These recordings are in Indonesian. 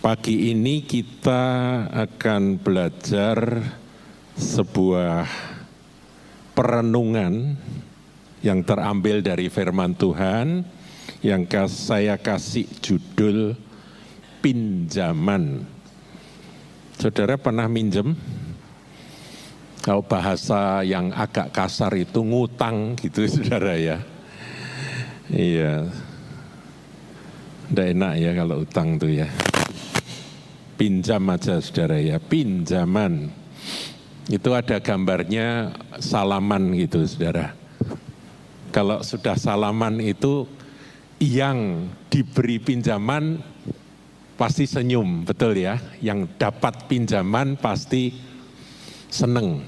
Pagi ini kita akan belajar sebuah perenungan yang terambil dari firman Tuhan yang saya kasih judul pinjaman. Saudara pernah minjem? Kalau bahasa yang agak kasar itu ngutang gitu saudara ya. Iya, tidak enak ya kalau utang tuh ya. Pinjam aja saudara ya, pinjaman. Itu ada gambarnya salaman gitu saudara. Kalau sudah salaman itu yang diberi pinjaman pasti senyum, betul ya. Yang dapat pinjaman pasti seneng.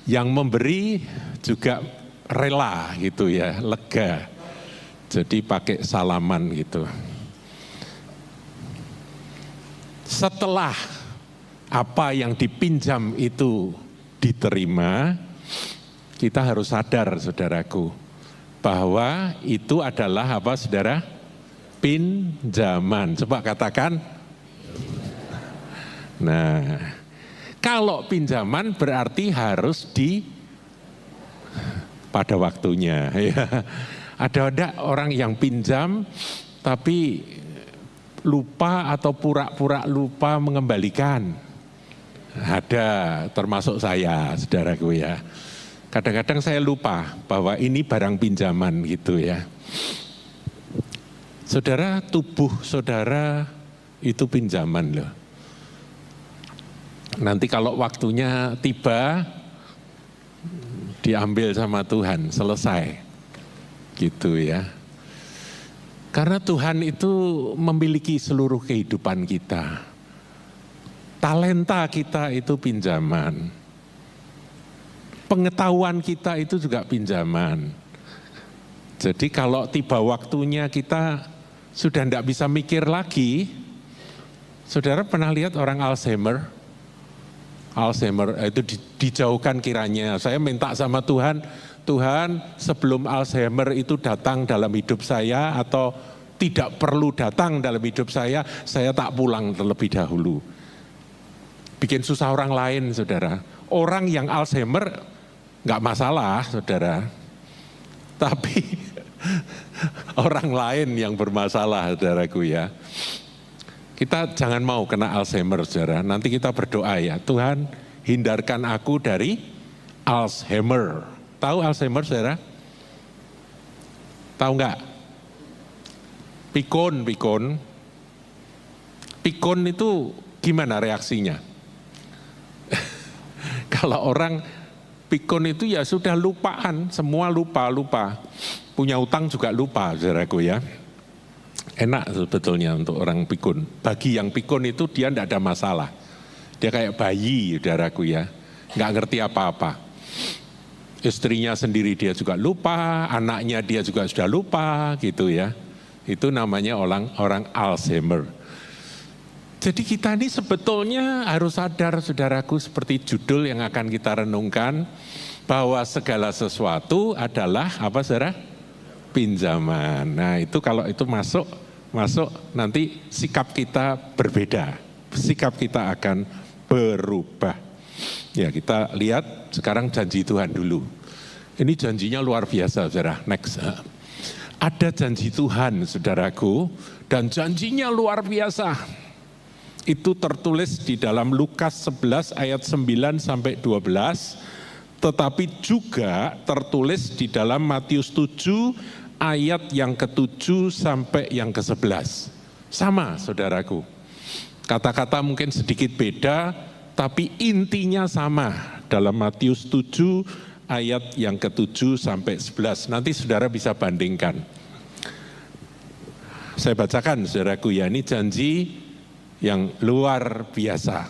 Yang memberi juga rela gitu ya, lega. Jadi pakai salaman gitu. Setelah apa yang dipinjam itu diterima, kita harus sadar saudaraku, bahwa itu adalah apa saudara? Pinjaman. Coba katakan. Nah, kalau pinjaman berarti harus pada waktunya. Ada orang yang pinjam tapi lupa atau pura-pura lupa mengembalikan. Ada, termasuk saya, saudaraku ya. Kadang-kadang saya lupa bahwa ini barang pinjaman gitu ya. Saudara, tubuh saudara itu pinjaman loh. Nanti kalau waktunya tiba, diambil sama Tuhan, selesai. Gitu ya. Karena Tuhan itu memiliki seluruh kehidupan kita. Talenta kita itu pinjaman. Pengetahuan kita itu juga pinjaman. Jadi kalau tiba waktunya kita sudah tidak bisa mikir lagi. Saudara pernah lihat orang Alzheimer? Alzheimer itu dijauhkan kiranya. Saya minta sama Tuhan, Tuhan sebelum Alzheimer itu datang dalam hidup saya atau tidak perlu datang dalam hidup saya tak pulang terlebih dahulu. Bikin susah orang lain saudara. Orang yang Alzheimer nggak masalah saudara. Tapi orang lain yang bermasalah saudaraku ya. Kita jangan mau kena Alzheimer saudara. Nanti kita berdoa ya, Tuhan hindarkan aku dari Alzheimer. Tahu Alzheimer saudara? Tahu nggak? Pikun itu gimana reaksinya? Kalau orang pikun itu ya sudah lupaan, semua lupa. Punya utang juga lupa saudaraku ya. Enak sebetulnya untuk orang pikun. Bagi yang pikun itu dia tidak ada masalah. Dia kayak bayi saudaraku ya, nggak ngerti apa-apa. Istrinya sendiri dia juga lupa, anaknya dia juga sudah lupa gitu ya. Itu namanya orang Alzheimer. Jadi kita ini sebetulnya harus sadar saudaraku seperti judul yang akan kita renungkan. Bahwa segala sesuatu adalah apa saudara? Pinjaman. Nah itu kalau itu masuk nanti sikap kita berbeda. Sikap kita akan berubah. Ya kita lihat sekarang janji Tuhan dulu. Ini janjinya luar biasa saudara. Next. Ada janji Tuhan saudaraku dan janjinya luar biasa. Itu tertulis di dalam Lukas 11 ayat 9 sampai 12. Tetapi juga tertulis di dalam Matius 7 ayat yang ke-7 sampai yang ke-11. Sama saudaraku. Kata-kata mungkin sedikit beda, tapi intinya sama dalam Matius 7 ayat yang ke-7 sampai 11. Nanti saudara bisa bandingkan. Saya bacakan saudaraku ya, ini janji yang luar biasa.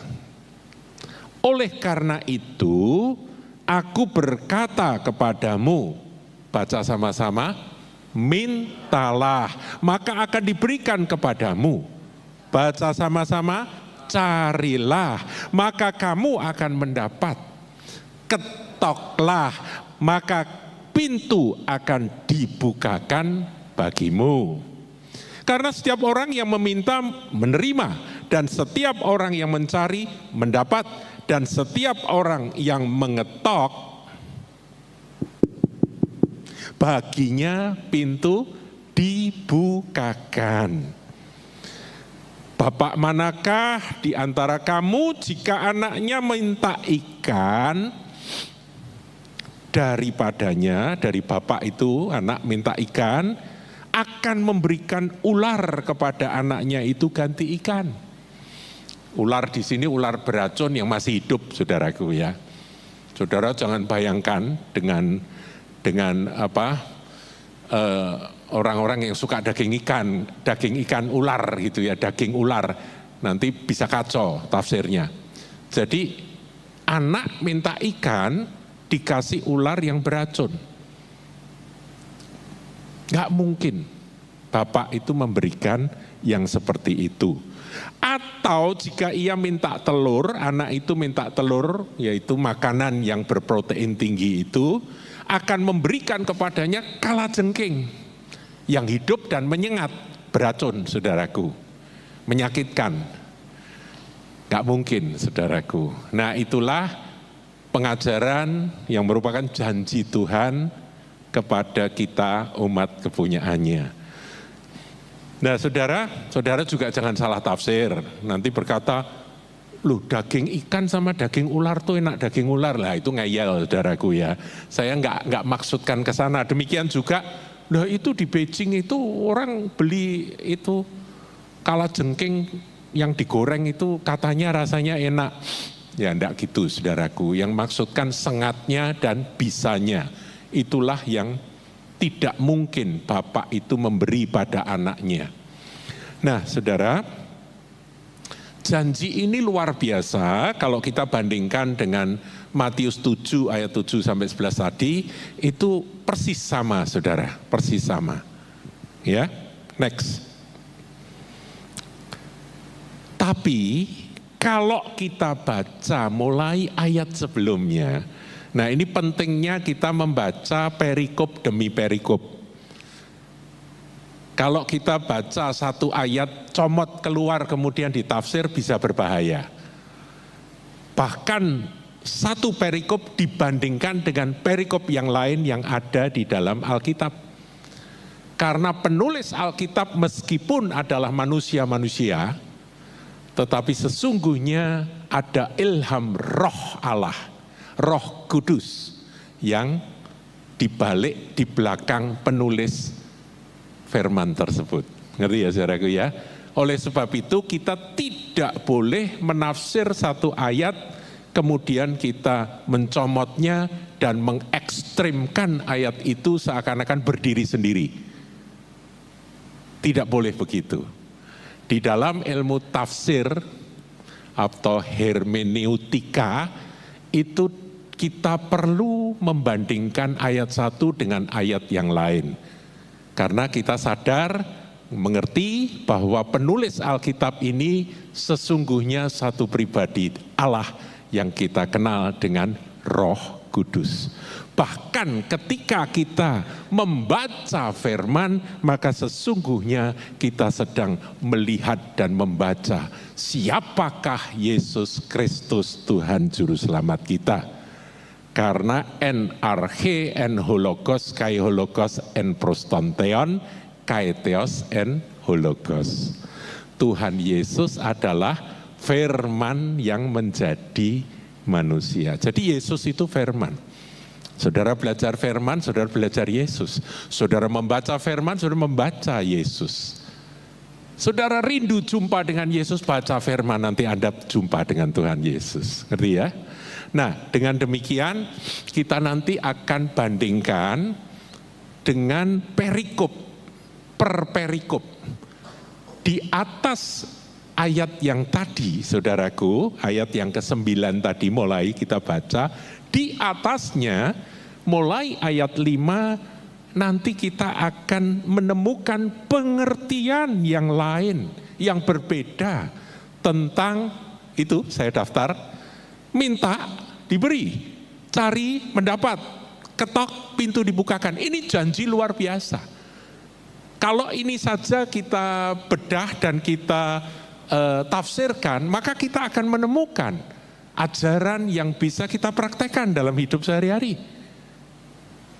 Oleh karena itu, aku berkata kepadamu, baca sama-sama, mintalah, maka akan diberikan kepadamu. Baca sama-sama, carilah, maka kamu akan mendapat. Ketoklah, maka pintu akan dibukakan bagimu. Karena setiap orang yang meminta menerima, dan setiap orang yang mencari mendapat, dan setiap orang yang mengetok baginya pintu dibukakan. Bapak manakah di antara kamu jika anaknya minta ikan daripadanya, dari bapak itu anak minta ikan, akan memberikan ular kepada anaknya itu ganti ikan. Ular di sini ular beracun yang masih hidup, saudaraku ya. Saudara jangan bayangkan dengan orang-orang yang suka daging ikan ular gitu ya, daging ular, nanti bisa kacau tafsirnya. Jadi anak minta ikan dikasih ular yang beracun. Gak mungkin bapak itu memberikan yang seperti itu. Atau jika ia minta telur, anak itu minta telur, yaitu makanan yang berprotein tinggi itu, akan memberikan kepadanya kalajengking yang hidup dan menyengat, beracun, saudaraku, menyakitkan. Gak mungkin, saudaraku. Nah, itulah pengajaran yang merupakan janji Tuhan kepada kita umat kepunyaannya. Nah, saudara juga jangan salah tafsir. Nanti berkata, loh daging ikan sama daging ular tuh enak daging ular lah, itu ngeyel, saudaraku ya. Saya nggak maksudkan ke sana. Demikian juga, nah itu di Beijing itu orang beli itu kalajengking yang digoreng itu katanya rasanya enak. Ya enggak gitu, saudaraku. Yang maksudkan sengatnya dan bisanya. Itulah yang tidak mungkin bapak itu memberi pada anaknya. Nah, saudara, janji ini luar biasa kalau kita bandingkan dengan Matius 7 ayat 7 sampai 11 tadi, itu persis sama, saudara, persis sama. Ya, next. Tapi kalau kita baca mulai ayat sebelumnya, nah ini pentingnya kita membaca perikop demi perikop. Kalau kita baca satu ayat comot keluar kemudian ditafsir bisa berbahaya. Bahkan satu perikop dibandingkan dengan perikop yang lain yang ada di dalam Alkitab. Karena penulis Alkitab meskipun adalah manusia-manusia, tetapi sesungguhnya ada ilham roh Allah, Roh Kudus yang dibalik di belakang penulis firman tersebut. Ngerti ya saudaraku ya? Oleh sebab itu kita tidak boleh menafsir satu ayat kemudian kita mencomotnya dan mengekstrimkan ayat itu seakan-akan berdiri sendiri. Tidak boleh begitu. Di dalam ilmu tafsir atau hermeneutika itu kita perlu membandingkan ayat satu dengan ayat yang lain. Karena kita sadar, mengerti bahwa penulis Alkitab ini sesungguhnya satu pribadi Allah yang kita kenal dengan Roh Kudus. Bahkan ketika kita membaca firman, maka sesungguhnya kita sedang melihat dan membaca siapakah Yesus Kristus Tuhan Juru Selamat kita. Karena en arche en hologos kai hologos en prostonteon kai theos en hologos. Tuhan Yesus adalah firman yang menjadi manusia. Jadi Yesus itu firman. Saudara belajar firman, saudara belajar Yesus. Saudara membaca firman, saudara membaca Yesus. Saudara rindu jumpa dengan Yesus, baca firman, nanti Anda jumpa dengan Tuhan Yesus. Ngerti ya? Nah, dengan demikian kita nanti akan bandingkan dengan perikop per perikop. Di atas ayat yang tadi, saudaraku, ayat yang ke-9 tadi mulai kita baca, di atasnya mulai ayat 5 nanti kita akan menemukan pengertian yang lain, yang berbeda tentang itu, saya daftar, minta, diberi, cari, mendapat, ketok, pintu dibukakan. Ini janji luar biasa. Kalau ini saja kita bedah dan kita tafsirkan, maka kita akan menemukan ajaran yang bisa kita praktekkan dalam hidup sehari-hari.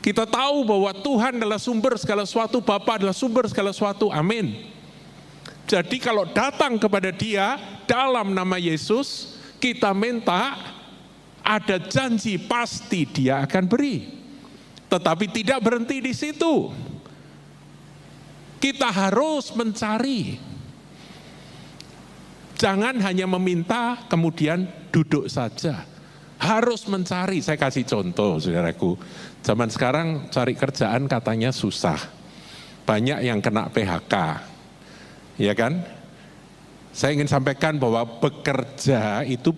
Kita tahu bahwa Tuhan adalah sumber segala sesuatu, Bapa adalah sumber segala sesuatu, amin. Jadi kalau datang kepada Dia dalam nama Yesus, kita minta, ada janji pasti Dia akan beri. Tetapi tidak berhenti di situ. Kita harus mencari. Jangan hanya meminta kemudian duduk saja. Harus mencari. Saya kasih contoh, saudaraku. Zaman sekarang cari kerjaan katanya susah. Banyak yang kena PHK. Ya kan? Saya ingin sampaikan bahwa bekerja itu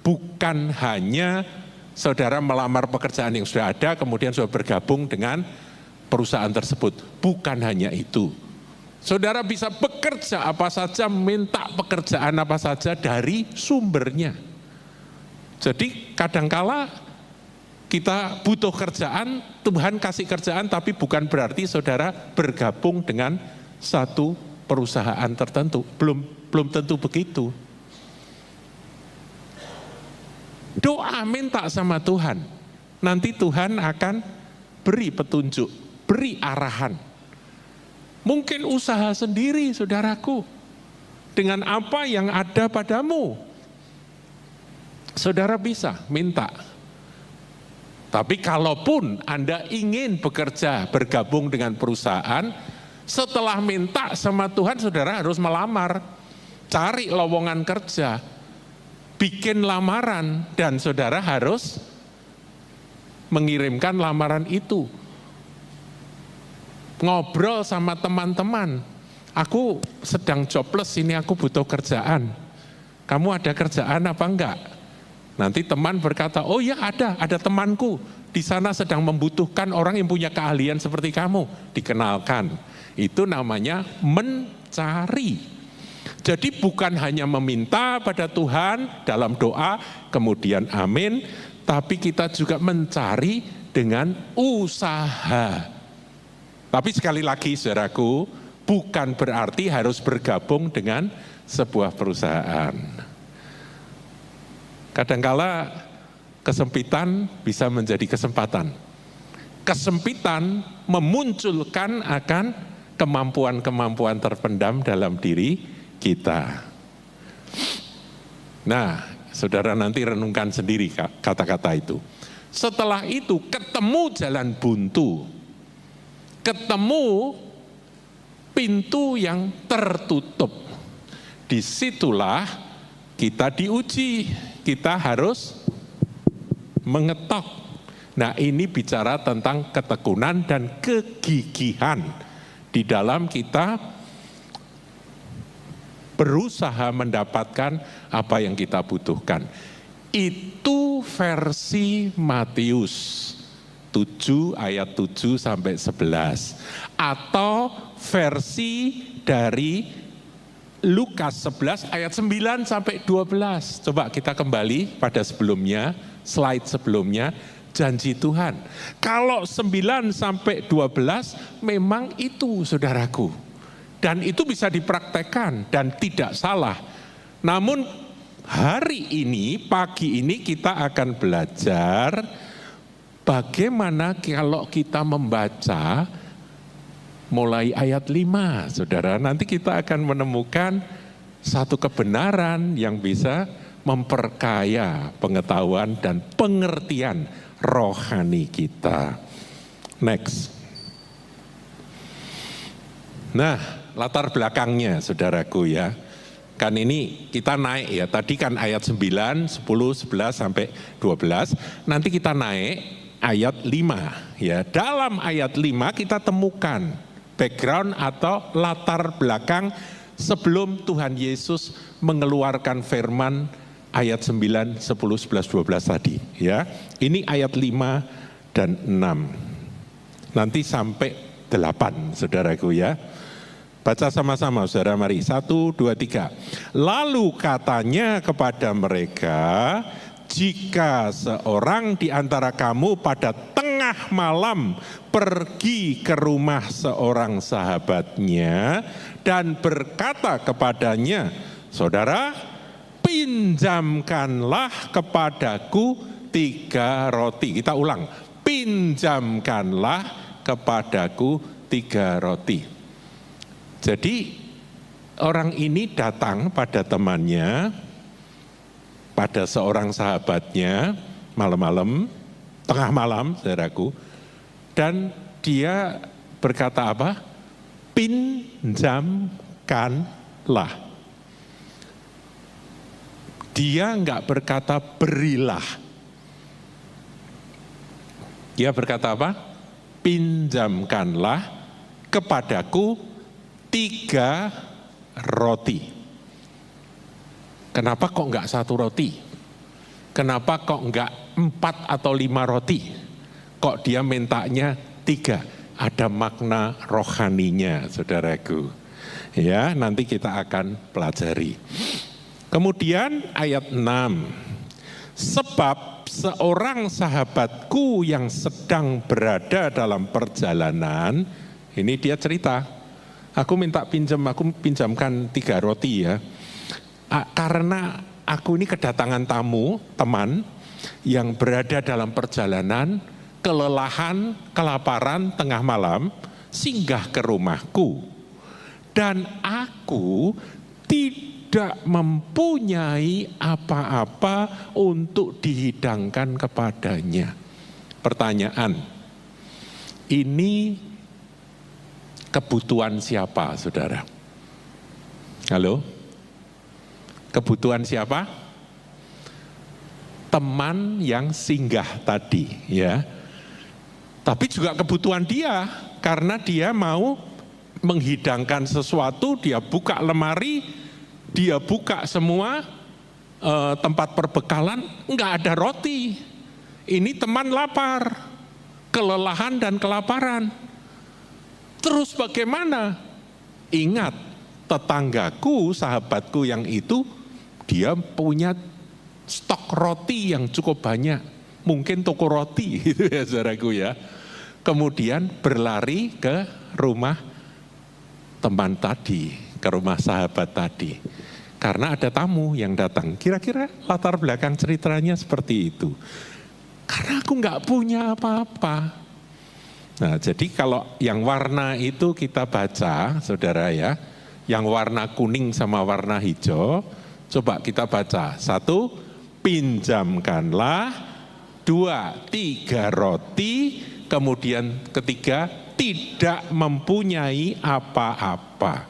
bukan hanya saudara melamar pekerjaan yang sudah ada, kemudian sudah bergabung dengan perusahaan tersebut. Bukan hanya itu. Saudara bisa bekerja apa saja, minta pekerjaan apa saja dari sumbernya. Jadi kadangkala kita butuh kerjaan, Tuhan kasih kerjaan, tapi bukan berarti saudara bergabung dengan satu perusahaan tertentu. Belum tentu begitu. Doa minta sama Tuhan, nanti Tuhan akan beri petunjuk, beri arahan. Mungkin usaha sendiri, saudaraku, dengan apa yang ada padamu. Saudara bisa minta. Tapi kalaupun Anda ingin bekerja, bergabung dengan perusahaan, setelah minta sama Tuhan, saudara harus melamar. Cari lowongan kerja, bikin lamaran, dan saudara harus mengirimkan lamaran itu. Ngobrol sama teman-teman, aku sedang jobless ini, aku butuh kerjaan. Kamu ada kerjaan apa enggak? Nanti teman berkata, oh ya ada temanku di sana sedang membutuhkan orang yang punya keahlian seperti kamu. Dikenalkan, itu namanya mencari. Jadi bukan hanya meminta pada Tuhan dalam doa, kemudian amin, tapi kita juga mencari dengan usaha. Tapi sekali lagi saudaraku, bukan berarti harus bergabung dengan sebuah perusahaan. Kadangkala kesempitan bisa menjadi kesempatan. Kesempitan memunculkan akan kemampuan-kemampuan terpendam dalam diri kita. Nah, saudara nanti renungkan sendiri kata-kata itu. Setelah itu ketemu jalan buntu, ketemu pintu yang tertutup. Disitulah kita diuji, kita harus mengetok. Nah, ini bicara tentang ketekunan dan kegigihan di dalam kita berusaha mendapatkan apa yang kita butuhkan. Itu versi Matius 7 ayat 7 sampai 11, atau versi dari Lukas 11 ayat 9 sampai 12. Coba kita kembali pada sebelumnya, slide sebelumnya, janji Tuhan. Kalau 9 sampai 12 memang itu, saudaraku. Dan itu bisa dipraktekkan dan tidak salah. Namun hari ini, pagi ini kita akan belajar bagaimana kalau kita membaca mulai ayat 5, saudara. Nanti kita akan menemukan satu kebenaran yang bisa memperkaya pengetahuan dan pengertian rohani kita. Next. Nah, latar belakangnya saudaraku ya. Kan ini kita naik ya, tadi kan ayat 9, 10, 11 sampai 12. Nanti kita naik ayat 5 ya. Dalam ayat 5 kita temukan background atau latar belakang sebelum Tuhan Yesus mengeluarkan firman ayat 9, 10, 11, 12 tadi ya. Ini ayat 5 dan 6. Nanti sampai 8 saudaraku ya. Baca sama-sama saudara, mari. 1, 2, 3. Lalu katanya kepada mereka, jika seorang di antara kamu pada tengah malam pergi ke rumah seorang sahabatnya dan berkata kepadanya, Saudara, pinjamkanlah kepadaku 3 roti. Kita ulang, pinjamkanlah kepadaku 3 roti. Jadi orang ini datang pada temannya, pada seorang sahabatnya, malam-malam, tengah malam, saudaraku, dan dia berkata apa? Pinjamkanlah. Dia enggak berkata berilah. Dia berkata apa? Pinjamkanlah kepadaku 3 roti. Kenapa kok enggak 1 roti? Kenapa kok enggak 4 atau 5 roti? Kok dia mintanya 3? Ada makna rohaninya, saudaraku. Ya, nanti kita akan pelajari. Kemudian ayat 6, sebab seorang sahabatku yang sedang berada dalam perjalanan, ini dia cerita, aku pinjamkan 3 roti ya, karena aku ini kedatangan tamu, teman, yang berada dalam perjalanan, kelelahan, kelaparan, tengah malam, singgah ke rumahku, dan aku tidak mempunyai apa-apa untuk dihidangkan kepadanya. Pertanyaan, ini kebutuhan siapa, saudara? Halo? Kebutuhan siapa? Teman yang singgah tadi, ya. Tapi juga kebutuhan dia, karena dia mau menghidangkan sesuatu, dia buka lemari, dia buka semua tempat perbekalan, enggak ada roti. Ini teman lapar, kelelahan dan kelaparan. Terus bagaimana? Ingat, tetanggaku, sahabatku yang itu, dia punya stok roti yang cukup banyak. Mungkin toko roti, gitu ya saudaraku ya. Kemudian berlari ke rumah teman tadi, ke rumah sahabat tadi. Karena ada tamu yang datang. Kira-kira latar belakang ceritanya seperti itu. Karena aku nggak punya apa-apa. Nah, jadi kalau yang warna itu kita baca, saudara ya, yang warna kuning sama warna hijau, coba kita baca. 1, pinjamkanlah. 2, 3 roti. Kemudian ketiga, tidak mempunyai apa-apa.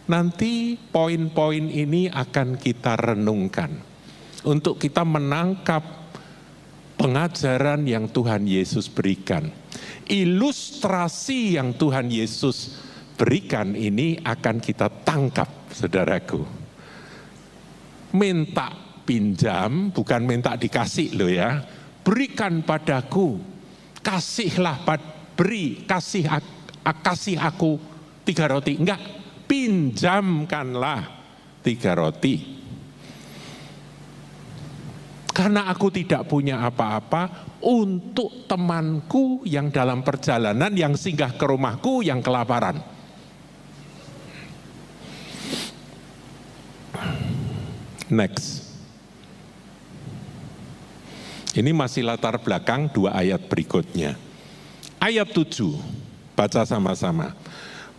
Nanti poin-poin ini akan kita renungkan untuk kita menangkap pengajaran yang Tuhan Yesus berikan. Ilustrasi yang Tuhan Yesus berikan ini akan kita tangkap, saudaraku. Minta pinjam, bukan minta dikasih loh ya. Berikan padaku, kasihlah, kasih aku 3 roti. Enggak. Pinjamkanlah 3 roti. Karena aku tidak punya apa-apa untuk temanku yang dalam perjalanan, yang singgah ke rumahku, yang kelaparan. Next. Ini masih latar belakang 2 ayat berikutnya. Ayat 7, baca sama-sama.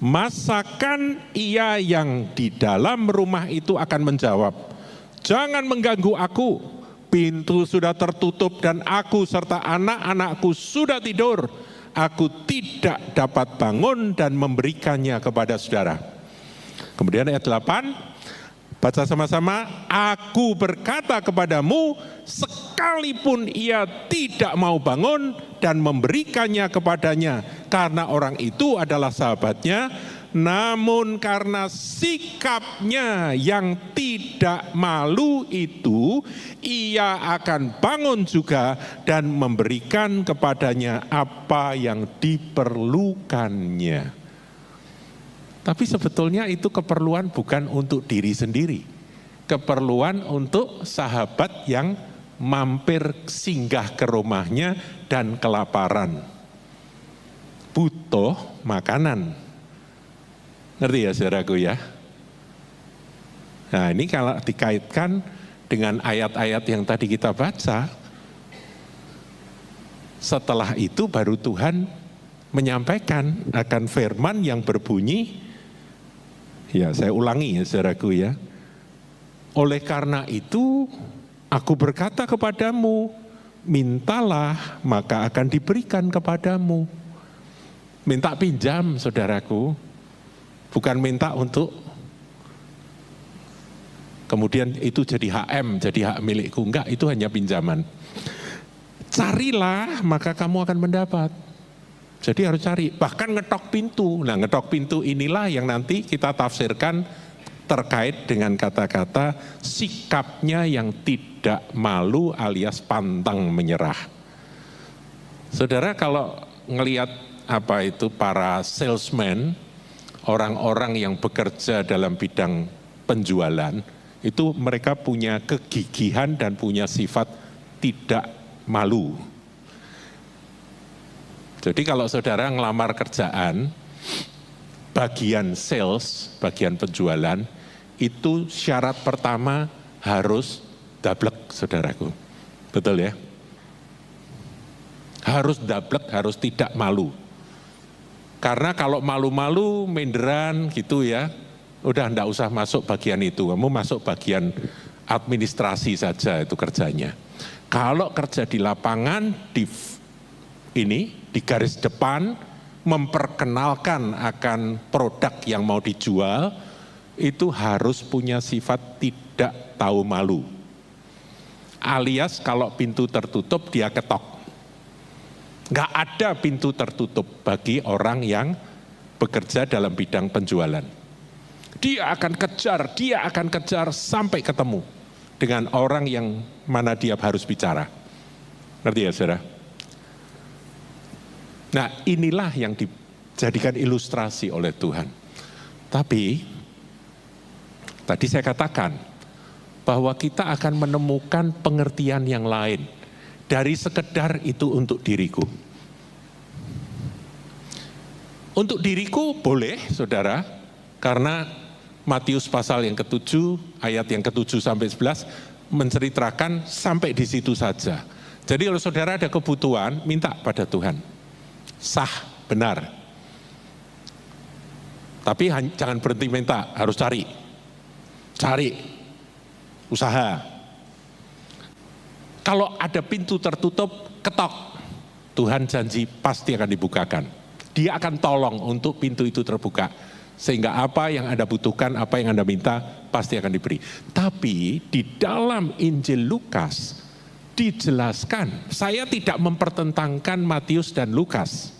Masakan ia yang di dalam rumah itu akan menjawab, jangan mengganggu aku, pintu sudah tertutup dan aku serta anak-anakku sudah tidur. Aku tidak dapat bangun dan memberikannya kepada saudara. Kemudian ayat 8, baca sama-sama. Aku berkata kepadamu, sekalipun ia tidak mau bangun dan memberikannya kepadanya, karena orang itu adalah sahabatnya, namun karena sikapnya yang tidak malu itu, ia akan bangun juga dan memberikan kepadanya apa yang diperlukannya. Tapi sebetulnya itu keperluan bukan untuk diri sendiri. Keperluan untuk sahabat yang mampir singgah ke rumahnya dan kelaparan. Butuh makanan. Ngerti ya saudaraku ya? Nah ini kalau dikaitkan dengan ayat-ayat yang tadi kita baca, setelah itu baru Tuhan menyampaikan akan firman yang berbunyi, ya saya ulangi ya saudaraku ya, oleh karena itu aku berkata kepadamu, mintalah maka akan diberikan kepadamu. Minta pinjam saudaraku, bukan minta untuk kemudian itu jadi HM, jadi hak milikku. Enggak, itu hanya pinjaman. Carilah maka kamu akan mendapat. Jadi harus cari, bahkan ngetok pintu. Nah ngetok pintu inilah yang nanti kita tafsirkan terkait dengan kata-kata sikapnya yang tidak malu alias pantang menyerah. Saudara kalau ngelihat apa itu para salesman, orang-orang yang bekerja dalam bidang penjualan, itu mereka punya kegigihan dan punya sifat tidak malu. Jadi kalau saudara ngelamar kerjaan, bagian sales, bagian penjualan, itu syarat pertama harus dablek saudaraku. Betul ya? Harus dablek, harus tidak malu. Karena kalau malu-malu, menderan gitu ya, udah enggak usah masuk bagian itu, kamu masuk bagian administrasi saja itu kerjanya. Kalau kerja di lapangan, di garis depan, memperkenalkan akan produk yang mau dijual, itu harus punya sifat tidak tahu malu. Alias kalau pintu tertutup, dia ketok. Enggak ada pintu tertutup bagi orang yang bekerja dalam bidang penjualan. Dia akan kejar sampai ketemu dengan orang yang mana dia harus bicara. Ngerti ya saudara? Nah inilah yang dijadikan ilustrasi oleh Tuhan. Tapi, tadi saya katakan, bahwa kita akan menemukan pengertian yang lain. Dari sekedar itu untuk diriku. Untuk diriku boleh saudara, karena Matius pasal yang ke-7, ayat yang ke-7 sampai 11, menceritakan sampai di situ saja. Jadi kalau saudara ada kebutuhan, minta pada Tuhan. Sah, benar. Tapi jangan berhenti minta, harus cari. Cari, usaha. Kalau ada pintu tertutup, ketok. Tuhan janji pasti akan dibukakan. Dia akan tolong untuk pintu itu terbuka. Sehingga apa yang Anda butuhkan, apa yang Anda minta, pasti akan diberi. Tapi di dalam Injil Lukas dijelaskan, saya tidak mempertentangkan Matius dan Lukas.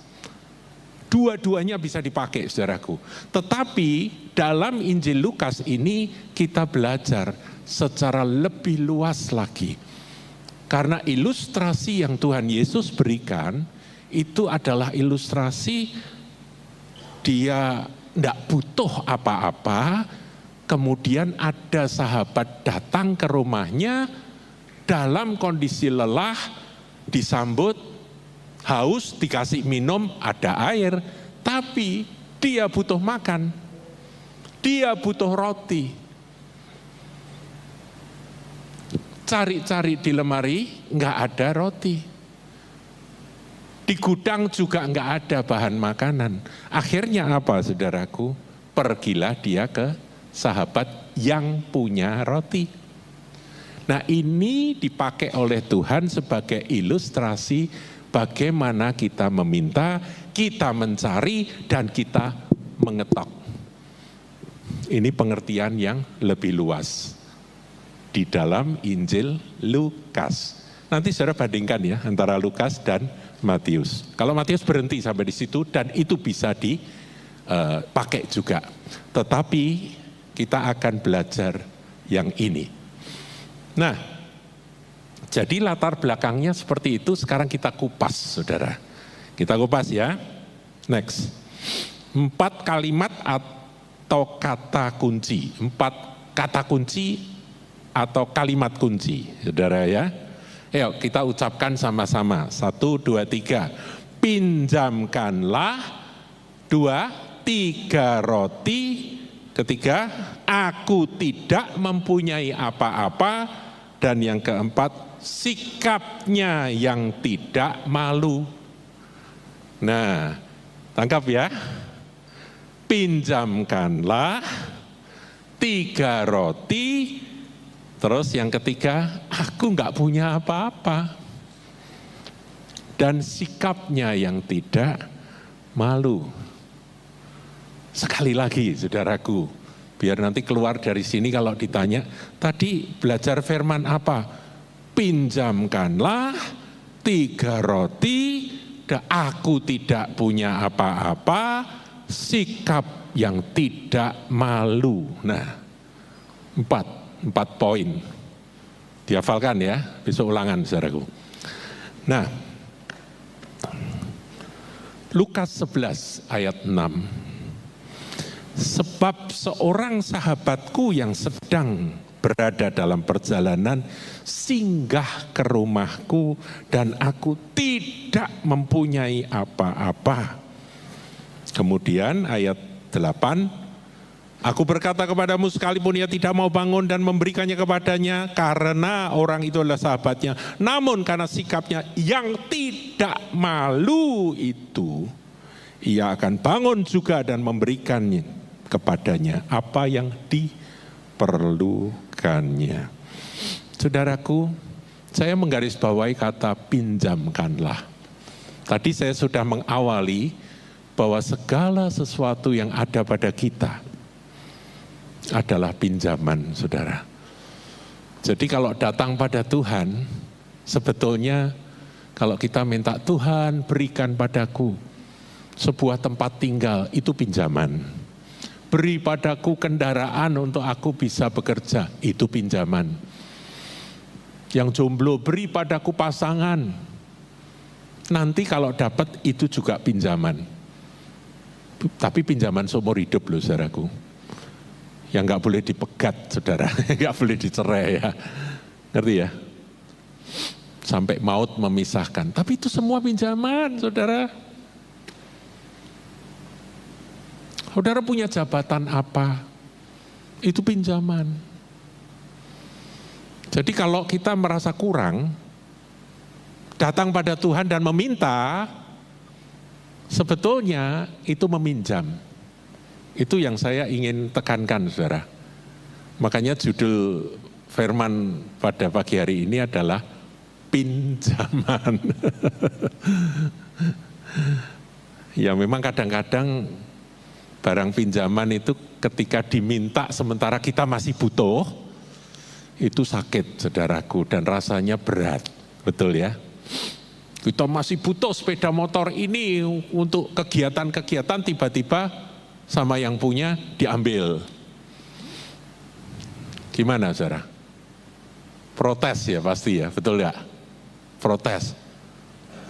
Dua-duanya bisa dipakai saudaraku. Tetapi dalam Injil Lukas ini kita belajar secara lebih luas lagi. Karena ilustrasi yang Tuhan Yesus berikan, itu adalah ilustrasi dia tidak butuh apa-apa, kemudian ada sahabat datang ke rumahnya dalam kondisi lelah, disambut, haus, dikasih minum, ada air, tapi dia butuh makan, dia butuh roti. Cari-cari di lemari, nggak ada roti. Di gudang juga enggak ada bahan makanan. Akhirnya apa saudaraku? Pergilah dia ke sahabat yang punya roti. Nah ini dipakai oleh Tuhan sebagai ilustrasi bagaimana kita meminta, kita mencari, dan kita mengetok. Ini pengertian yang lebih luas di dalam Injil Lukas. Nanti saudara bandingkan ya antara Lukas dan Matius. Kalau Matius berhenti sampai di situ dan itu bisa dipakai juga. Tetapi kita akan belajar yang ini. Nah, jadi latar belakangnya seperti itu. Sekarang kita kupas, saudara. Kita kupas ya. Next. 4 kalimat atau kata kunci. 4 kata kunci atau kalimat kunci, saudara ya. Ayo kita ucapkan sama-sama. 1, 2, 3. Pinjamkanlah. 2, 3 roti. Ketiga, aku tidak mempunyai apa-apa. Dan yang keempat, sikapnya yang tidak malu. Nah, tangkap ya. Pinjamkanlah 3 roti. Terus yang ketiga, aku enggak punya apa-apa. Dan sikapnya yang tidak malu. Sekali lagi saudaraku, biar nanti keluar dari sini kalau ditanya, tadi belajar firman apa? Pinjamkanlah 3 roti, dan aku tidak punya apa-apa, sikap yang tidak malu. Nah, 4 poin. Dihafalkan ya, besok ulangan saudaraku. Nah, Lukas 11 ayat 6. Sebab seorang sahabatku yang sedang berada dalam perjalanan singgah ke rumahku dan aku tidak mempunyai apa-apa. Kemudian ayat 8, aku berkata kepadamu sekalipun ia tidak mau bangun dan memberikannya kepadanya karena orang itu adalah sahabatnya. Namun karena sikapnya yang tidak malu itu, ia akan bangun juga dan memberikannya kepadanya apa yang diperlukannya. Saudaraku, saya menggarisbawahi kata pinjamkanlah. Tadi saya sudah mengawali bahwa segala sesuatu yang ada pada kita adalah pinjaman, saudara. Jadi kalau datang pada Tuhan, sebetulnya kalau kita minta Tuhan berikan padaku sebuah tempat tinggal, itu pinjaman. Beri padaku kendaraan untuk aku bisa bekerja, itu pinjaman. Yang jomblo, beri padaku pasangan. Nanti kalau dapat itu juga pinjaman. Tapi pinjaman seumur hidup loh saudaraku. Yang gak boleh dipegat saudara, gak boleh dicerai ya. Ngerti ya? Sampai maut memisahkan. Tapi itu semua pinjaman saudara. Saudara punya jabatan apa? Itu pinjaman. Jadi kalau kita merasa kurang, datang pada Tuhan dan meminta, sebetulnya itu meminjam. Itu yang saya ingin tekankan saudara. Makanya judul firman pada pagi hari ini adalah pinjaman. Ya memang kadang-kadang barang pinjaman itu ketika diminta sementara kita masih butuh, itu sakit saudaraku dan rasanya berat, betul ya? Kita masih butuh sepeda motor ini untuk kegiatan-kegiatan, tiba-tiba sama yang punya diambil. Gimana saudara? Protes ya pasti ya, betul ya? Protes.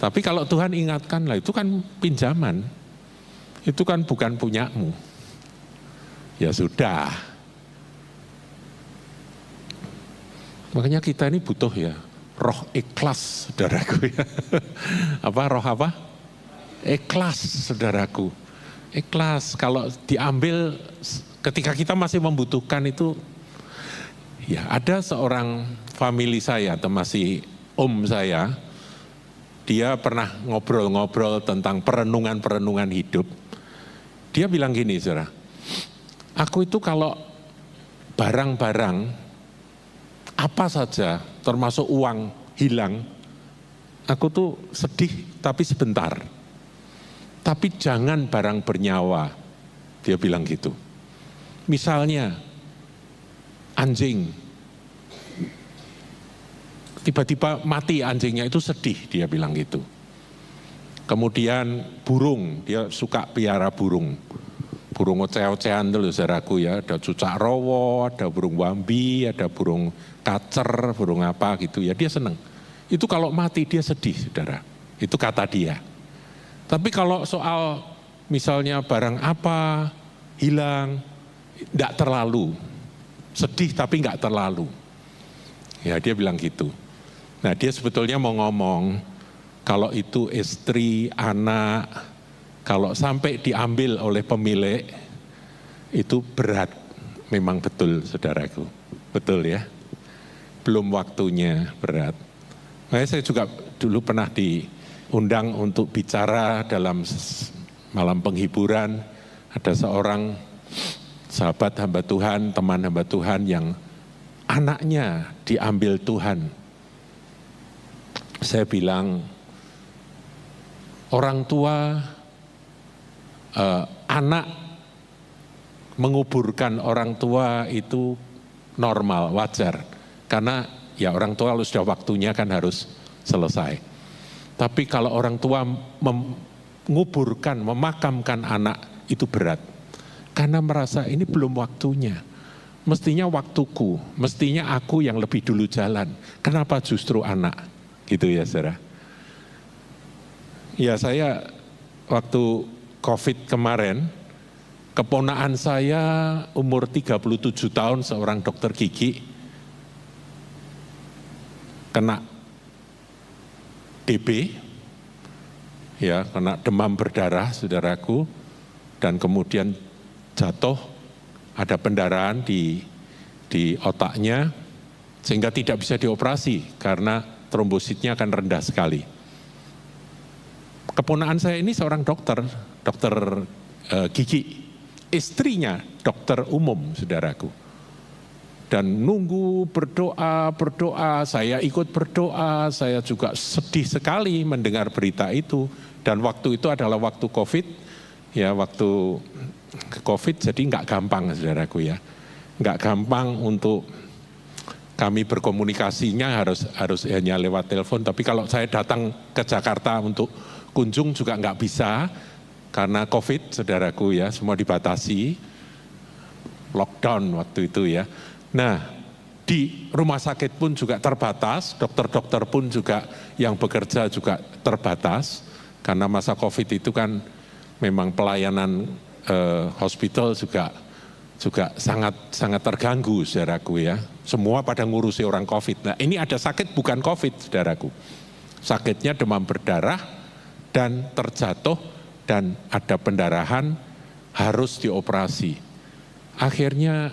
Tapi kalau Tuhan ingatkan lah itu kan pinjaman. Itu kan bukan punyamu. Ya sudah. Makanya kita ini butuh ya roh ikhlas saudaraku ya. Apa roh apa? Ikhlas saudaraku. Ikhlas kalau diambil ketika kita masih membutuhkan itu. Ya ada seorang family saya atau masih om saya. Dia pernah ngobrol-ngobrol tentang perenungan-perenungan hidup. Dia bilang gini saudara. Aku itu kalau barang-barang apa saja termasuk uang hilang, aku tuh sedih tapi sebentar. Tapi jangan barang bernyawa, dia bilang gitu. Misalnya anjing, tiba-tiba mati anjingnya itu sedih, dia bilang gitu. Kemudian burung, dia suka piara burung. Burung oceh-ocehan itu loh saudaraku ya, ada cucak rowo, ada burung wambi, ada burung kacer, burung apa gitu ya, dia seneng. Itu kalau mati dia sedih saudara, itu kata dia. Tapi kalau soal misalnya barang apa hilang, tidak terlalu. Sedih tapi nggak terlalu. Ya dia bilang gitu. Nah dia sebetulnya mau ngomong, kalau itu istri, anak, kalau sampai diambil oleh pemilik, itu berat. memang betul saudaraku, betul ya, belum waktunya, berat. Makanya saya juga dulu pernah diundang untuk bicara dalam malam penghiburan, ada seorang sahabat hamba Tuhan, teman hamba Tuhan yang anaknya diambil Tuhan. Saya bilang, orang tua, anak menguburkan orang tua itu normal, wajar. Karena ya orang tua kalau sudah waktunya kan harus selesai. Tapi kalau orang tua menguburkan, memakamkan anak itu berat. Karena merasa ini belum waktunya. Mestinya waktuku, mestinya aku yang lebih dulu jalan. Kenapa justru anak? Gitu ya saudara. Ya saya waktu COVID kemarin, keponakan saya umur 37 tahun, seorang dokter gigi, kena DB, ya kena demam berdarah saudaraku, dan kemudian jatuh, ada pendarahan di otaknya, sehingga tidak bisa dioperasi karena trombositnya akan rendah sekali. Keponakan saya ini seorang dokter gigi, istrinya dokter umum saudaraku. Dan nunggu berdoa, saya ikut berdoa, saya juga sedih sekali mendengar berita itu. Dan waktu itu adalah waktu COVID, ya waktu COVID, jadi nggak gampang saudaraku ya. Nggak gampang untuk kami berkomunikasinya, harus hanya lewat telepon. Tapi kalau saya datang ke Jakarta untuk kunjung juga nggak bisa, karena COVID saudaraku ya, semua dibatasi, lockdown waktu itu ya. Nah, di rumah sakit pun juga terbatas, dokter-dokter pun juga yang bekerja juga terbatas, karena masa COVID itu kan memang pelayanan hospital juga sangat terganggu saudaraku ya. Semua pada ngurusi orang COVID. Nah ini ada sakit bukan COVID saudaraku. Sakitnya demam berdarah dan terjatuh dan ada pendarahan, harus dioperasi. Akhirnya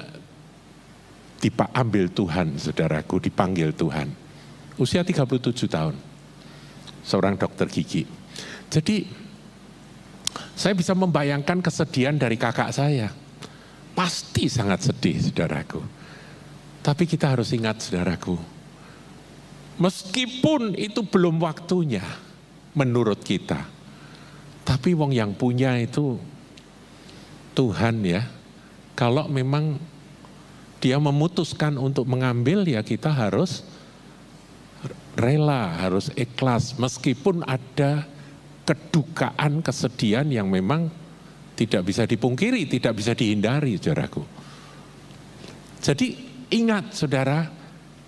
diambil Tuhan saudaraku, dipanggil Tuhan. Usia 37 tahun, seorang dokter gigi. Jadi saya bisa membayangkan kesedihan dari kakak saya. Pasti sangat sedih saudaraku. Tapi kita harus ingat saudaraku, meskipun itu belum waktunya menurut kita, tapi wong yang punya itu Tuhan ya. Kalau memang dia memutuskan untuk mengambil, ya kita harus rela, harus ikhlas. Meskipun ada kedukaan, kesedihan yang memang tidak bisa dipungkiri, tidak bisa dihindari saudaraku. Jadi ingat saudara,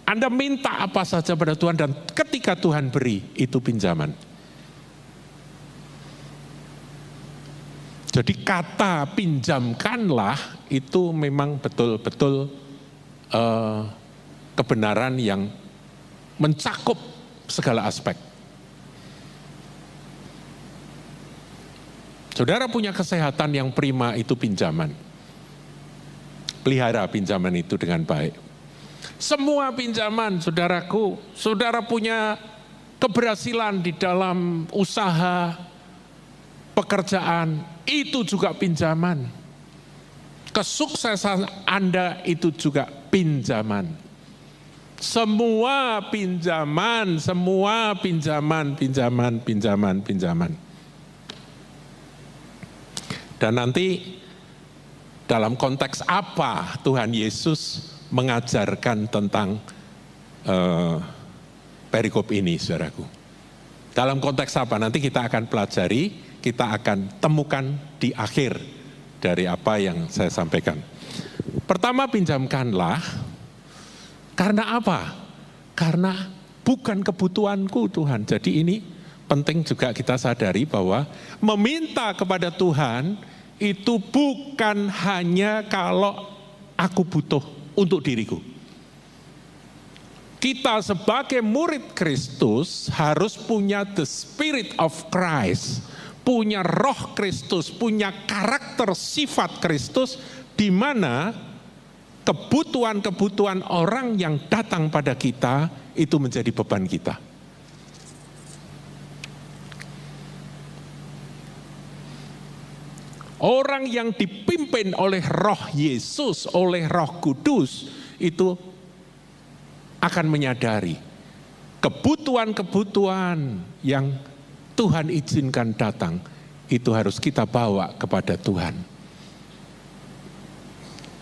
Anda minta apa saja pada Tuhan dan ketika Tuhan beri, itu pinjaman. Jadi kata pinjamkanlah itu memang betul-betul kebenaran yang mencakup segala aspek. Saudara punya kesehatan yang prima, itu pinjaman. Pelihara pinjaman itu dengan baik. Semua pinjaman saudaraku, saudara punya keberhasilan di dalam usaha, pekerjaan, itu juga pinjaman. Kesuksesan Anda itu juga pinjaman. Semua pinjaman, pinjaman. Dan nanti dalam konteks apa Tuhan Yesus mengajarkan tentang perikop ini saudaraku. Dalam konteks apa nanti kita akan pelajari, kita akan temukan di akhir dari apa yang saya sampaikan. Pertama, pinjamkanlah. Karena apa? Karena bukan kebutuhanku Tuhan. Jadi ini penting juga kita sadari bahwa meminta kepada Tuhan itu bukan hanya kalau aku butuh untuk diriku. Kita sebagai murid Kristus harus punya the spirit of Christ, punya roh Kristus, punya karakter sifat Kristus, di mana kebutuhan-kebutuhan orang yang datang pada kita itu menjadi beban kita. Orang yang dipimpin oleh Roh Yesus, oleh Roh Kudus, itu akan menyadari kebutuhan-kebutuhan yang Tuhan izinkan datang, itu harus kita bawa kepada Tuhan.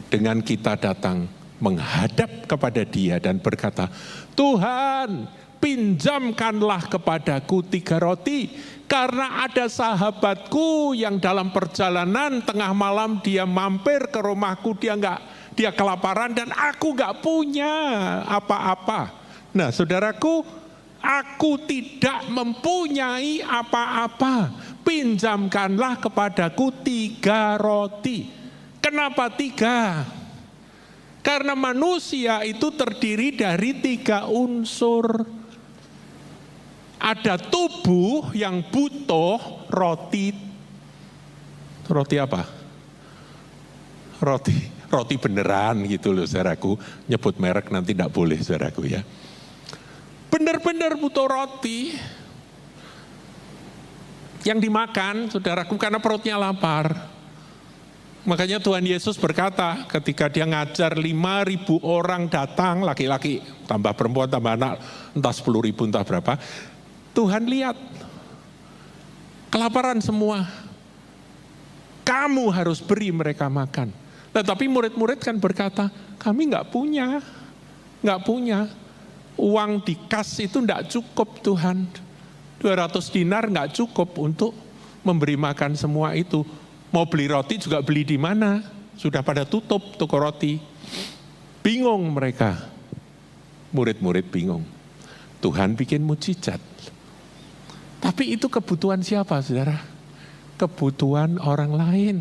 Dengan kita datang menghadap kepada Dia dan berkata, Tuhan, pinjamkanlah kepadaku 3 roti, karena ada sahabatku yang dalam perjalanan tengah malam dia mampir ke rumahku, dia kelaparan dan aku gak punya apa-apa. Nah saudaraku, aku tidak mempunyai apa-apa, pinjamkanlah kepadaku 3 roti. Kenapa 3? Karena manusia itu terdiri dari 3 unsur. Ada tubuh yang butuh roti. Roti apa? Roti beneran gitu loh saudaraku. Nyebut merek nanti tidak boleh saudaraku ya. Benar-benar butuh roti. Yang dimakan saudaraku karena perutnya lapar. Makanya Tuhan Yesus berkata ketika dia ngajar 5.000 orang datang, laki-laki, tambah perempuan, tambah anak, entah 10.000, entah berapa. Tuhan lihat, kelaparan semua. Kamu harus beri mereka makan. Nah, tapi murid-murid kan berkata, kami nggak punya. Uang di kas itu nggak cukup Tuhan. 200 dinar nggak cukup untuk memberi makan semua itu. Mau beli roti juga beli di mana? Sudah pada tutup toko roti. Bingung mereka. Murid-murid bingung. Tuhan bikin mujizat. Tapi itu kebutuhan siapa, saudara? Kebutuhan orang lain.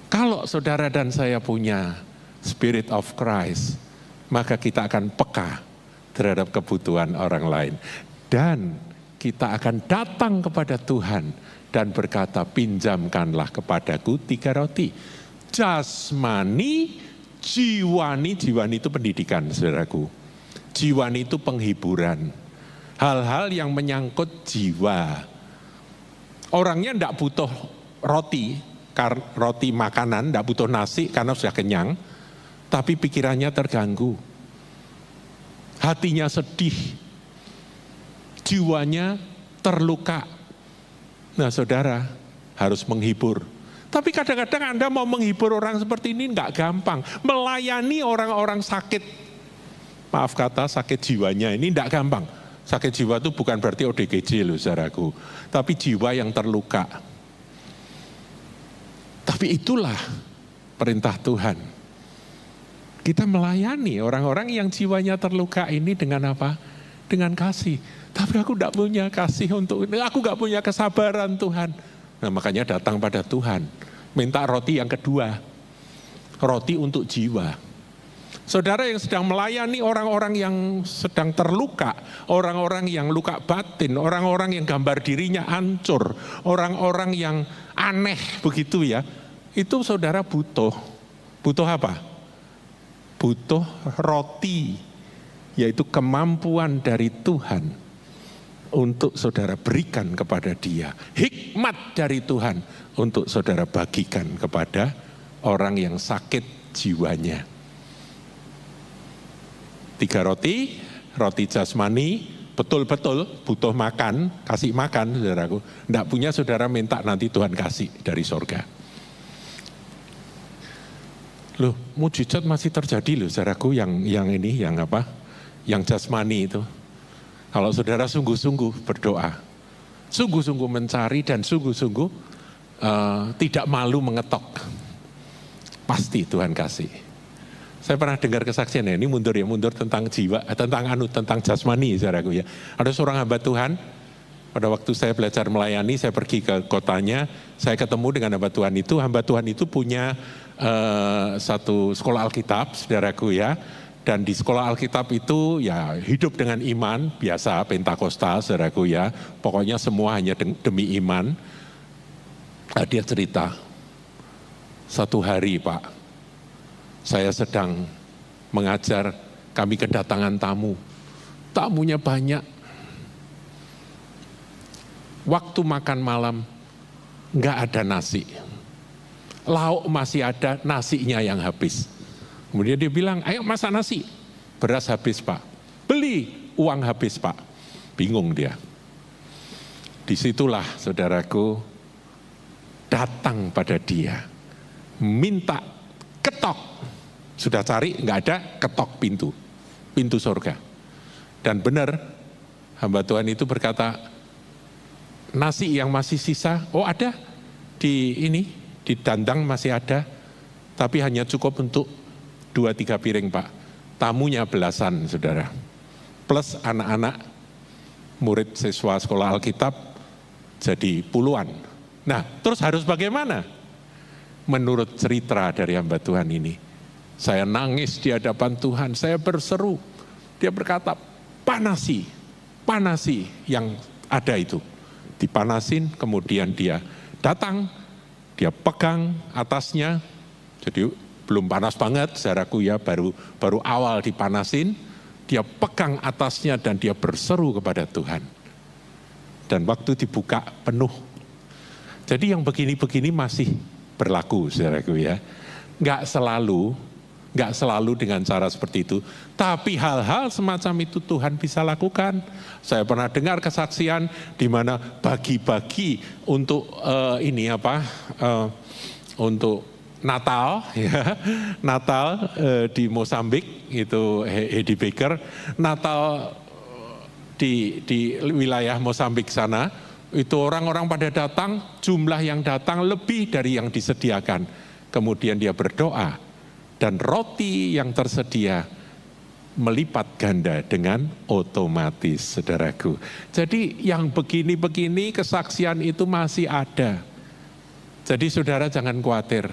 Kalau saudara dan saya punya Spirit of Christ, maka kita akan peka terhadap kebutuhan orang lain. Dan kita akan datang kepada Tuhan dan berkata, pinjamkanlah kepadaku 3 roti. Jasmani, jiwani itu pendidikan, saudaraku. Jiwani itu penghiburan. Hal-hal yang menyangkut jiwa. Orangnya tidak butuh roti makanan, tidak butuh nasi karena sudah kenyang. Tapi pikirannya terganggu. Hatinya sedih. Jiwanya terluka. Nah saudara harus menghibur. Tapi kadang-kadang Anda mau menghibur orang seperti ini enggak gampang. Melayani orang-orang sakit. Maaf kata sakit jiwanya ini enggak gampang. Sakit jiwa itu bukan berarti ODGJ loh saudaraku. Tapi jiwa yang terluka. Tapi itulah perintah Tuhan. Kita melayani orang-orang yang jiwanya terluka ini dengan apa? Dengan kasih. Tapi aku tidak punya kasih untuk ini. Aku tidak punya kesabaran Tuhan. Nah makanya datang pada Tuhan. Minta roti yang kedua. Roti untuk jiwa. Saudara yang sedang melayani orang-orang yang sedang terluka, orang-orang yang luka batin, orang-orang yang gambar dirinya hancur, orang-orang yang aneh begitu ya, itu saudara butuh apa? Butuh roti, yaitu kemampuan dari Tuhan untuk saudara berikan kepada dia, hikmat dari Tuhan untuk saudara bagikan kepada orang yang sakit jiwanya. 3 roti jasmani, betul-betul butuh makan, kasih makan saudaraku. Tidak punya saudara minta nanti Tuhan kasih dari sorga. Loh, mujizat masih terjadi loh saudaraku yang jasmani itu. Kalau saudara sungguh-sungguh berdoa, sungguh-sungguh mencari dan sungguh-sungguh tidak malu mengetok, pasti Tuhan kasih. Saya pernah dengar kesaksian ya, ini mundur tentang jiwa, tentang jasmani saudaraku ya. Ada seorang hamba Tuhan, pada waktu saya belajar melayani, saya pergi ke kotanya, saya ketemu dengan hamba Tuhan itu punya satu sekolah Alkitab, saudaraku ya. Dan di sekolah Alkitab itu ya hidup dengan iman, biasa Pentakosta, saudaraku ya. Pokoknya semua hanya demi iman. Dia cerita, satu hari Pak, Saya sedang mengajar, kami kedatangan tamu. Tamunya banyak. Waktu makan malam, nggak ada nasi. Lauk masih ada, nasinya yang habis. Kemudian dia bilang, ayo masak nasi. Beras habis Pak. Beli, uang habis Pak. Bingung dia. Disitulah saudaraku datang pada dia. Minta ketok. Sudah cari, nggak ada, ketok pintu. Pintu surga. Dan benar, hamba Tuhan itu berkata, nasi yang masih sisa, oh ada di dandang masih ada, tapi hanya cukup untuk 2-3 piring Pak. Tamunya belasan saudara. Plus anak-anak, murid siswa sekolah Alkitab, jadi puluhan. Nah, terus harus bagaimana? Menurut cerita dari hamba Tuhan ini, saya nangis di hadapan Tuhan, saya berseru. Dia berkata, panasi yang ada itu. Dipanasin, kemudian dia datang, dia pegang atasnya, jadi belum panas banget, saudaraku ya, baru awal dipanasin, dia pegang atasnya dan dia berseru kepada Tuhan. Dan waktu dibuka penuh. Jadi yang begini-begini masih berlaku, saudaraku ya. Nggak selalu dengan cara seperti itu. Tapi hal-hal semacam itu Tuhan bisa lakukan. Saya pernah dengar kesaksian di mana bagi-bagi untuk untuk Natal, ya, Natal di Mozambik itu Hedy Baker, Natal di wilayah Mozambik sana, itu orang-orang pada datang, jumlah yang datang lebih dari yang disediakan. Kemudian dia berdoa, dan roti yang tersedia melipat ganda dengan otomatis, saudaraku. Jadi yang begini-begini kesaksian itu masih ada. Jadi saudara jangan khawatir.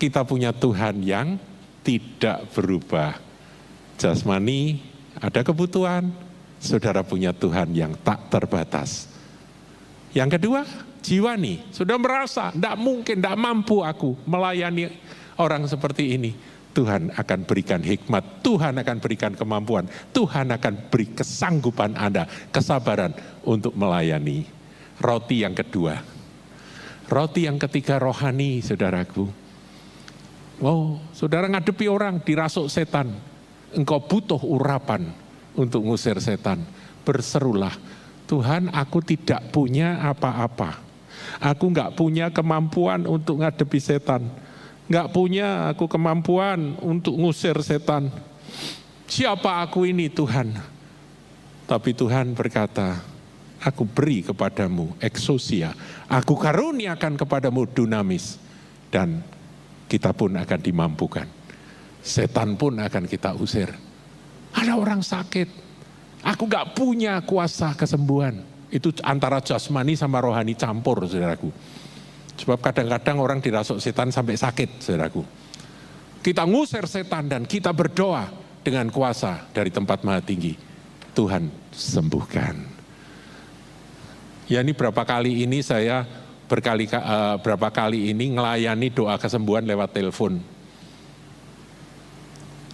Kita punya Tuhan yang tidak berubah. Jasmani ada kebutuhan, saudara punya Tuhan yang tak terbatas. Yang kedua, jiwani. Sudah merasa, tidak mungkin, tidak mampu aku melayani orang seperti ini. Tuhan akan berikan hikmat, Tuhan akan berikan kemampuan, Tuhan akan beri kesanggupan Anda, kesabaran untuk melayani. Roti yang kedua. Roti yang ketiga rohani, saudaraku. Oh, saudara ngadepi orang dirasuk setan. Engkau butuh urapan untuk ngusir setan. Berserulah, Tuhan aku tidak punya apa-apa. Aku enggak punya kemampuan untuk ngadepi setan. Enggak punya aku kemampuan untuk ngusir setan. Siapa aku ini Tuhan? Tapi Tuhan berkata, aku beri kepadamu eksosia. Aku karuniakan kepadamu dunamis. Dan kita pun akan dimampukan. Setan pun akan kita usir. Ada orang sakit. Aku gak punya kuasa kesembuhan. Itu antara jasmani sama rohani campur, saudaraku. Sebab kadang-kadang orang dirasuk setan sampai sakit, saudaraku. Kita ngusir setan dan kita berdoa dengan kuasa dari tempat maha tinggi. Tuhan sembuhkan. Ya ini berapa kali ini saya berapa kali ini ngelayani doa kesembuhan lewat telepon.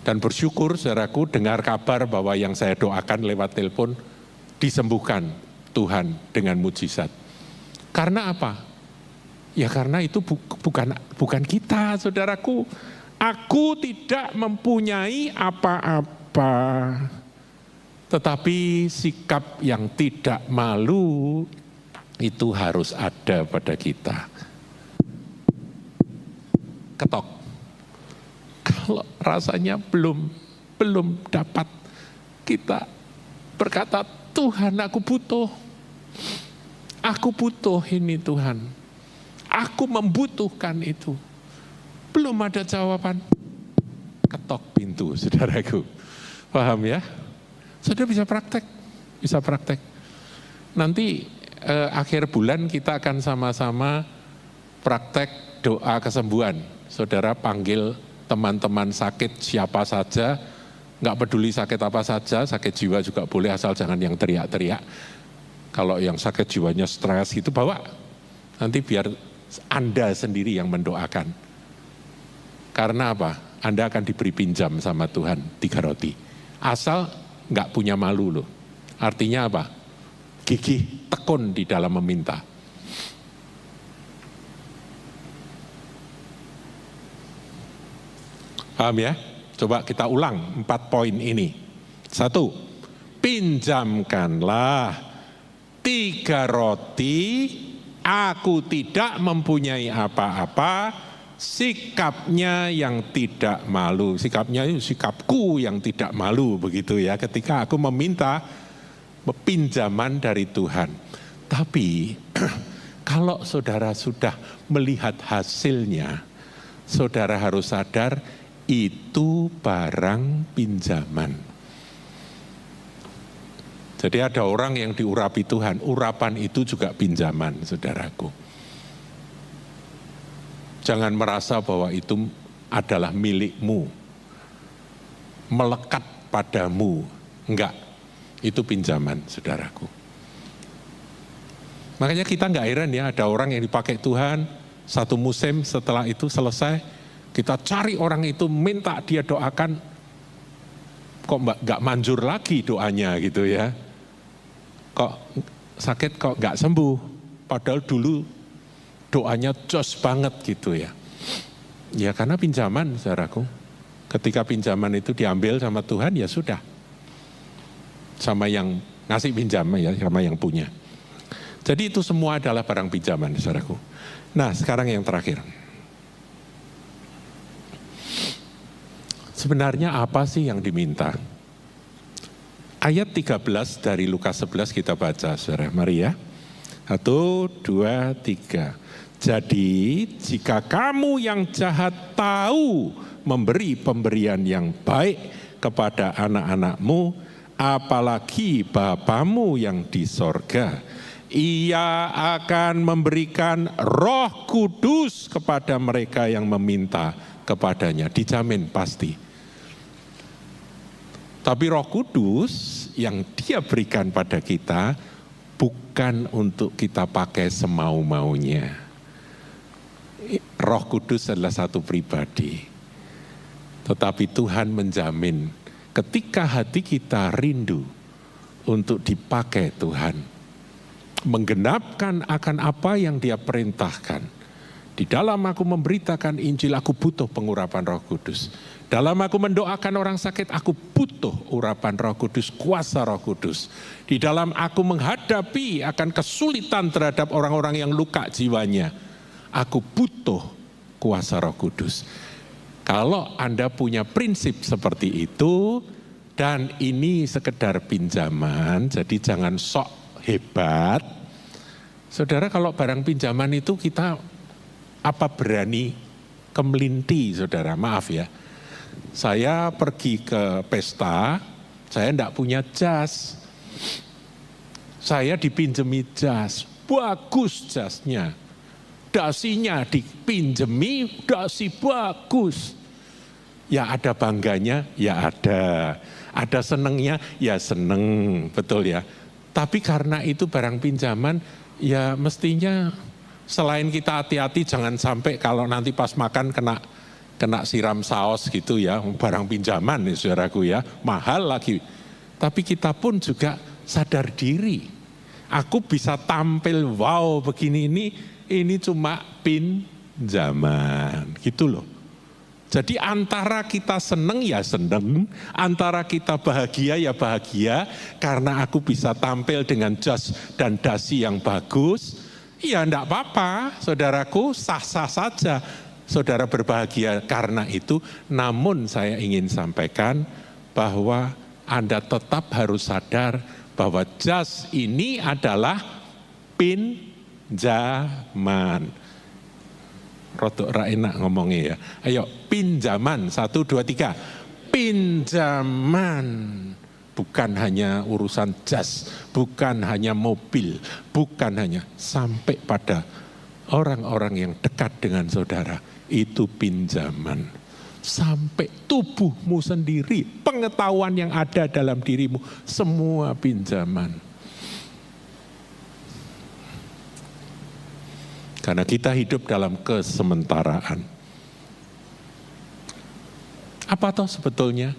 Dan bersyukur saudaraku dengar kabar bahwa yang saya doakan lewat telepon disembuhkan Tuhan dengan mujizat. Karena apa? Ya karena itu bukan kita, saudaraku. Aku tidak mempunyai apa-apa. Tetapi sikap yang tidak malu itu harus ada pada kita. Ketok. Kalau rasanya belum dapat, kita berkata, Tuhan aku butuh. Aku butuh ini Tuhan. Aku membutuhkan itu. Belum ada jawaban. Ketok pintu, saudaraku. Paham ya? Saudara bisa praktek. Nanti akhir bulan kita akan sama-sama praktek doa kesembuhan. Saudara panggil teman-teman sakit siapa saja, nggak peduli sakit apa saja, sakit jiwa juga boleh asal jangan yang teriak-teriak. Kalau yang sakit jiwanya stres itu bawa, nanti biar Anda sendiri yang mendoakan. Karena apa? Anda akan diberi pinjam sama Tuhan 3 roti. Asal nggak punya malu loh. Artinya apa? Gigih, tekun di dalam meminta. Paham ya? Coba kita ulang 4 poin ini. 1, pinjamkanlah 3 roti, aku tidak mempunyai apa-apa, sikapnya yang tidak malu. Sikapnya itu sikapku yang tidak malu, begitu ya, ketika aku meminta pinjaman dari Tuhan. Tapi kalau saudara sudah melihat hasilnya, saudara harus sadar itu barang pinjaman. Jadi ada orang yang diurapi Tuhan, urapan itu juga pinjaman, saudaraku. Jangan merasa bahwa itu adalah milikmu, melekat padamu. Enggak, itu pinjaman, saudaraku. Makanya kita enggak heran ya, ada orang yang dipakai Tuhan, 1 musim setelah itu selesai, kita cari orang itu, minta dia doakan, kok enggak manjur lagi doanya gitu ya. Kok sakit kok enggak sembuh, padahal dulu doanya jos banget gitu ya. Ya karena pinjaman, saudaraku. Ketika pinjaman itu diambil sama Tuhan, ya sudah. Sama yang ngasih pinjaman ya, sama yang punya. Jadi itu semua adalah barang pinjaman, saudaraku. Nah sekarang yang terakhir. Sebenarnya apa sih yang diminta? Ayat 13 dari Lukas 11 kita baca, saudara. Mari ya. 1, 2, 3. Jadi jika kamu yang jahat tahu memberi pemberian yang baik kepada anak-anakmu, apalagi Bapamu yang di sorga, Ia akan memberikan Roh Kudus kepada mereka yang meminta kepadanya. Dijamin pasti. Tapi Roh Kudus yang Dia berikan pada kita bukan untuk kita pakai semau-maunya. Roh Kudus adalah satu pribadi. Tetapi Tuhan menjamin ketika hati kita rindu untuk dipakai Tuhan, menggenapkan akan apa yang Dia perintahkan. Di dalam aku memberitakan Injil, aku butuh pengurapan Roh Kudus. Dalam aku mendoakan orang sakit, aku butuh urapan Roh Kudus, kuasa Roh Kudus. Di dalam aku menghadapi akan kesulitan terhadap orang-orang yang luka jiwanya, aku butuh kuasa Roh Kudus. Kalau Anda punya prinsip seperti itu, dan ini sekedar pinjaman, jadi jangan sok hebat. Saudara, kalau barang pinjaman itu kita apa berani kemelinti, saudara, maaf ya. Saya pergi ke pesta, saya enggak punya jas. Saya dipinjemi jas, bagus jasnya. Dasinya dipinjemi, dasi bagus. Ya ada bangganya, ya ada. Ada senengnya, ya seneng, betul ya. Tapi karena itu barang pinjaman, ya mestinya selain kita hati-hati jangan sampai kalau nanti pas makan kena siram saus gitu ya, barang pinjaman nih saudaraku ya, mahal lagi. Tapi kita pun juga sadar diri. Aku bisa tampil wow begini ini cuma pinjaman gitu loh. Jadi antara kita seneng ya seneng, antara kita bahagia ya bahagia, karena aku bisa tampil dengan jas dan dasi yang bagus, ya enggak apa-apa saudaraku, sah-sah saja. Saudara berbahagia karena itu, namun saya ingin sampaikan bahwa Anda tetap harus sadar bahwa jas ini adalah pinjaman. Rodok ra enak ngomongnya ya. Ayo pinjaman, 1, 2, 3. Pinjaman. Bukan hanya urusan jas, bukan hanya mobil, bukan hanya sampai pada orang-orang yang dekat dengan saudara. Itu pinjaman. Sampai tubuhmu sendiri, pengetahuan yang ada dalam dirimu, semua pinjaman. Karena kita hidup dalam kesementaraan. Apa toh sebetulnya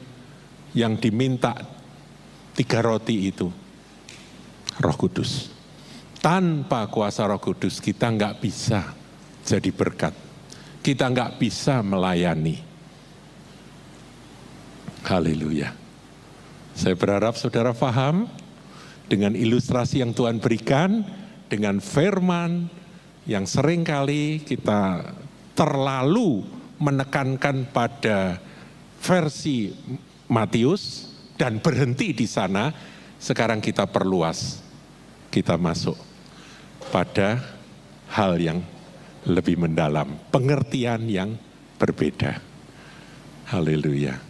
yang diminta 3 roti itu? Roh Kudus. Tanpa kuasa Roh Kudus kita nggak bisa jadi berkat. Kita nggak bisa melayani. Haleluya. Saya berharap saudara paham dengan ilustrasi yang Tuhan berikan, dengan firman yang seringkali kita terlalu menekankan pada versi Matius dan berhenti di sana. Sekarang kita perluas, kita masuk pada hal yang lebih mendalam, pengertian yang berbeda. Haleluya.